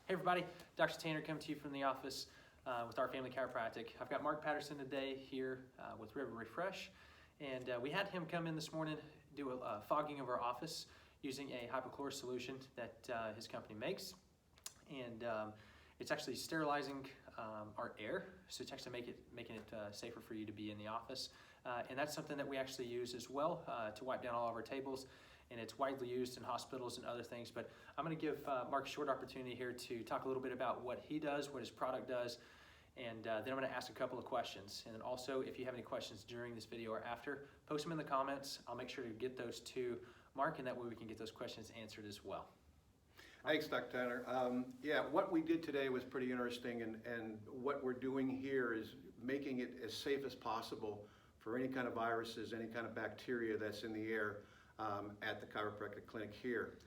Hey everybody, Dr. Tanner coming to you from the office with our family chiropractic. I've got Mark Patterson today here with River Refresh, and we had him come in this morning, do a fogging of our office using a hypochlorous solution that his company makes. And it's actually sterilizing our air, so it's actually making it safer for you to be in the office. And that's something that we actually use as well to wipe down all of our tables. And it's widely used in hospitals and other things. But I'm going to give Mark a short opportunity here to talk a little bit about what he does, what his product does, and then I'm going to ask a couple of questions. And then also, if you have any questions during this video or after, post them in the comments. I'll make sure to get those to Mark, and that way we can get those questions answered as well. Thanks, Dr. Tanner. Yeah, what we did today was pretty interesting, and what we're doing here is making it as safe as possible for any kind of viruses, any kind of bacteria that's in the air at the chiropractic clinic here.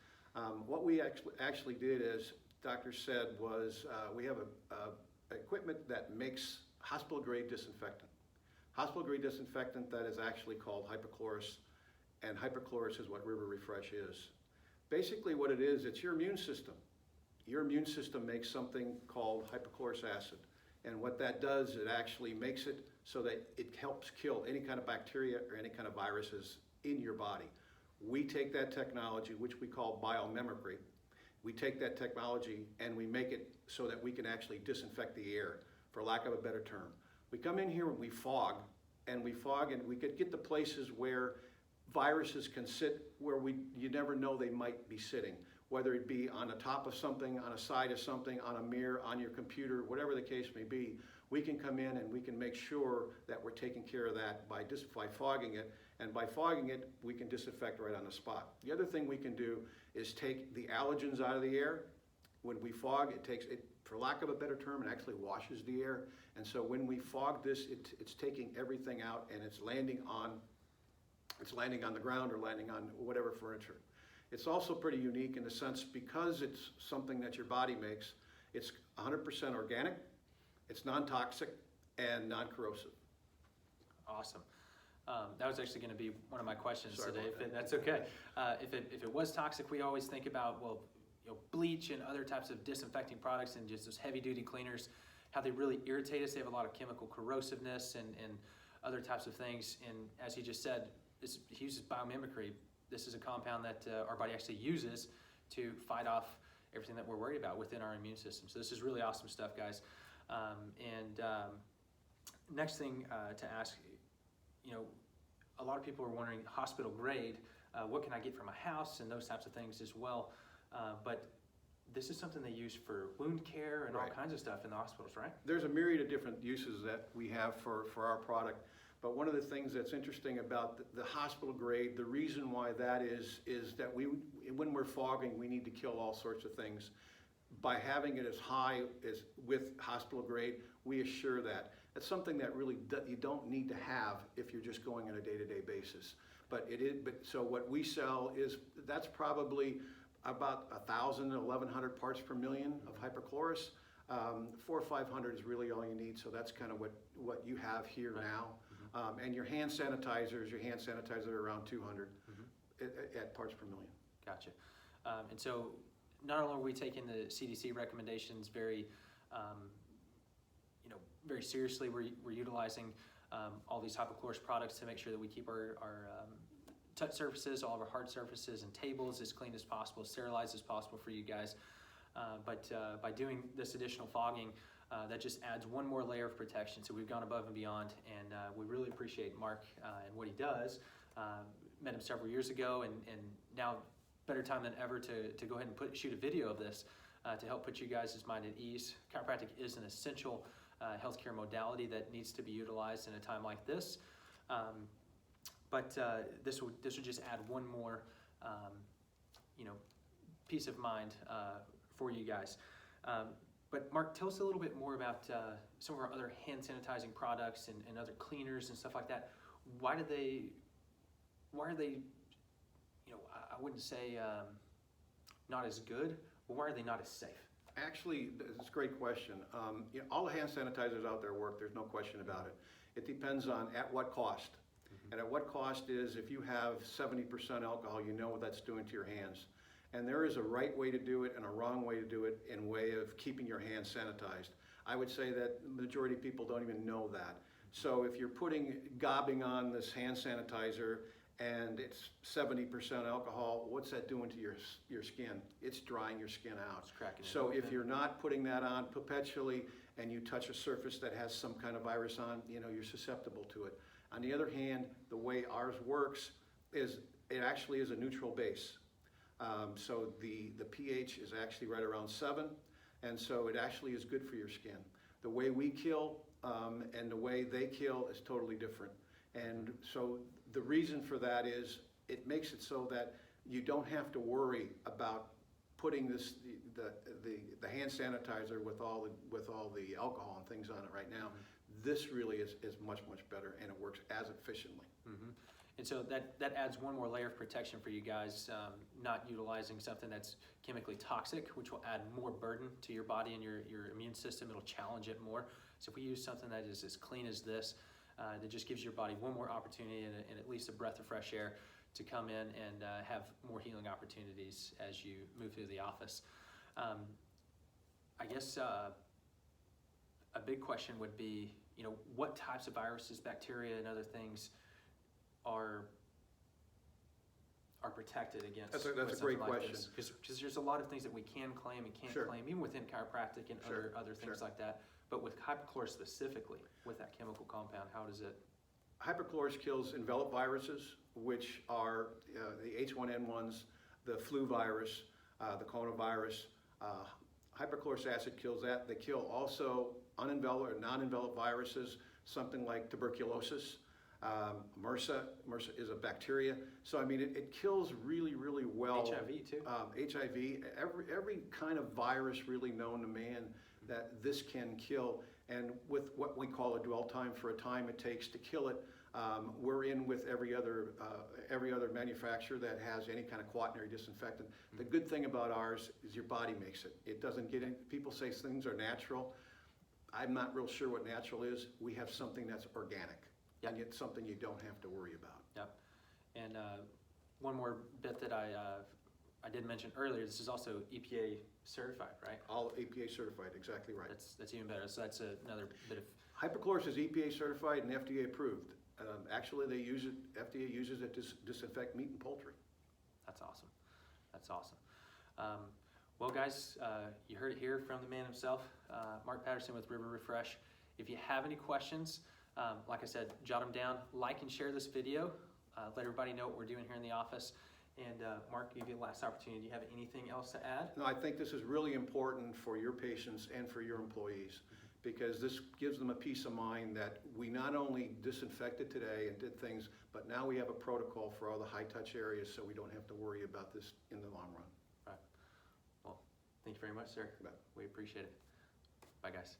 What we actually did, as Doctor said, was we have a equipment that makes hospital-grade disinfectant. Hospital-grade disinfectant that is actually called Hypochlorous, and Hypochlorous is what River Refresh is. Basically what it is, it's your immune system. Your immune system makes something called hypochlorous acid. And what that does, it actually makes it so that it helps kill any kind of bacteria or any kind of viruses in your body. We take that technology, which we call biomimicry. We take that technology and we make it so that we can actually disinfect the air, for lack of a better term. We come in here and we fog and we could get to places where viruses can sit where you never know they might be sitting, whether it be on the top of something, on a side of something, on a mirror, on your computer, whatever the case may be. We can come in and we can make sure that we're taking care of that by fogging it, and by fogging it, we can disinfect right on the spot. The other thing we can do is take the allergens out of the air. When we fog, for lack of a better term, it actually washes the air. And so when we fog this, it's taking everything out, and it's landing on the ground or landing on whatever furniture. It's also pretty unique in the sense, because it's something that your body makes, it's 100% organic, it's non-toxic, and non-corrosive. Awesome. That was actually going to be one of my questions today. That's okay. If it was toxic, we always think about, well, bleach and other types of disinfecting products and just those heavy-duty cleaners, how they really irritate us. They have a lot of chemical corrosiveness and other types of things. And as he just said, he uses biomimicry. This is a compound that our body actually uses to fight off everything that we're worried about within our immune system. So this is really awesome stuff, guys. Next thing to ask, a lot of people are wondering, hospital grade, what can I get from my house and those types of things as well. But this is something they use for wound care and all kinds of stuff in the hospitals, right? There's a myriad of different uses that we have for our product. But one of the things that's interesting about the hospital grade, the reason why that is that when we're fogging, we need to kill all sorts of things. By having it as high as with hospital grade, we assure that. That's something that really you don't need to have if you're just going on a day-to-day basis. But so what we sell that's probably about 1,000 to 1,100 parts per million of hypochlorous. 400 or 500 is really all you need. So that's kind of what you have here now. And your hand sanitizers are around 200 at parts per million. Gotcha. And so not only are we taking the CDC recommendations very seriously, we're utilizing all these hypochlorous products to make sure that we keep our touch surfaces, all of our hard surfaces and tables as clean as possible, sterilized as possible for you guys. But by doing this additional fogging, that just adds one more layer of protection. So we've gone above and beyond, and we really appreciate Mark and what he does. Met him several years ago, and now better time than ever to go ahead and shoot a video of this to help put you guys' mind at ease. Chiropractic is an essential healthcare modality that needs to be utilized in a time like this. But this would just add one more, peace of mind for you guys. But Mark, tell us a little bit more about some of our other hand sanitizing products and other cleaners and stuff like that. Why are they, I wouldn't say not as good, but why are they not as safe? Actually, that's a great question. All the hand sanitizers out there work, there's no question about it. It depends on at what cost. And at what cost is, if you have 70% alcohol, you know what that's doing to your hands. And there is a right way to do it and a wrong way to do it in way of keeping your hands sanitized. I would say that the majority of people don't even know that. So if you're gobbing on this hand sanitizer and it's 70% alcohol, what's that doing to your skin? It's drying your skin out. It's cracking it So if open. you're not putting that on perpetually and you touch a surface that has some kind of virus on, you're susceptible to it. On the other hand, the way ours works is it actually is a neutral base. So the pH is actually right around 7, and so it actually is good for your skin. The way we kill and the way they kill is totally different. And so the reason for that is it makes it so that you don't have to worry about putting the hand sanitizer with all the alcohol and things on it right now. This really is much better, and it works as efficiently. Mm-hmm. And so that adds one more layer of protection for you guys, not utilizing something that's chemically toxic, which will add more burden to your body and your immune system. It'll challenge it more. So if we use something that is as clean as this, that just gives your body one more opportunity and at least a breath of fresh air to come in and have more healing opportunities as you move through the office. I guess a big question would be, what types of viruses, bacteria, and other things are protected against? That's a great question. Because there's a lot of things that we can claim and can't Sure. claim, even within chiropractic and Sure. other things Sure. like that. But with hypochlorous specifically, with that chemical compound, how does it? Hypochlorous kills enveloped viruses, which are the H1N1s, the flu virus, the coronavirus. Hypochlorous acid kills that. They kill also unenveloped or non-enveloped viruses, something like tuberculosis. MRSA is a bacteria. So I mean, it kills really well. HIV too? HIV, every kind of virus really known to man that this can kill. And with what we call a dwell time for a time it takes to kill it, we're in with every other manufacturer that has any kind of quaternary disinfectant. The good thing about ours is your body makes it. It doesn't get in. People say things are natural. I'm not real sure what natural is. We have something that's organic. Yep. And it's something you don't have to worry about. Yep. And one more bit that I did mention earlier, this is also EPA certified, right? All EPA certified, exactly right. That's even better. So that's another bit of... Hypochlorous is EPA certified and FDA approved. Actually, FDA uses it to disinfect meat and poultry. That's awesome. That's awesome. Well, guys, you heard it here from the man himself, Mark Patterson with River Refresh. If you have any questions, like I said, jot them down, like and share this video, let everybody know what we're doing here in the office. And Mark, give you the last opportunity. Do you have anything else to add? No, I think this is really important for your patients and for your employees, because this gives them a peace of mind that we not only disinfected today and did things, but now we have a protocol for all the high-touch areas, so we don't have to worry about this in the long run. Right. Well, thank you very much, sir. You bet. We appreciate it. Bye, guys.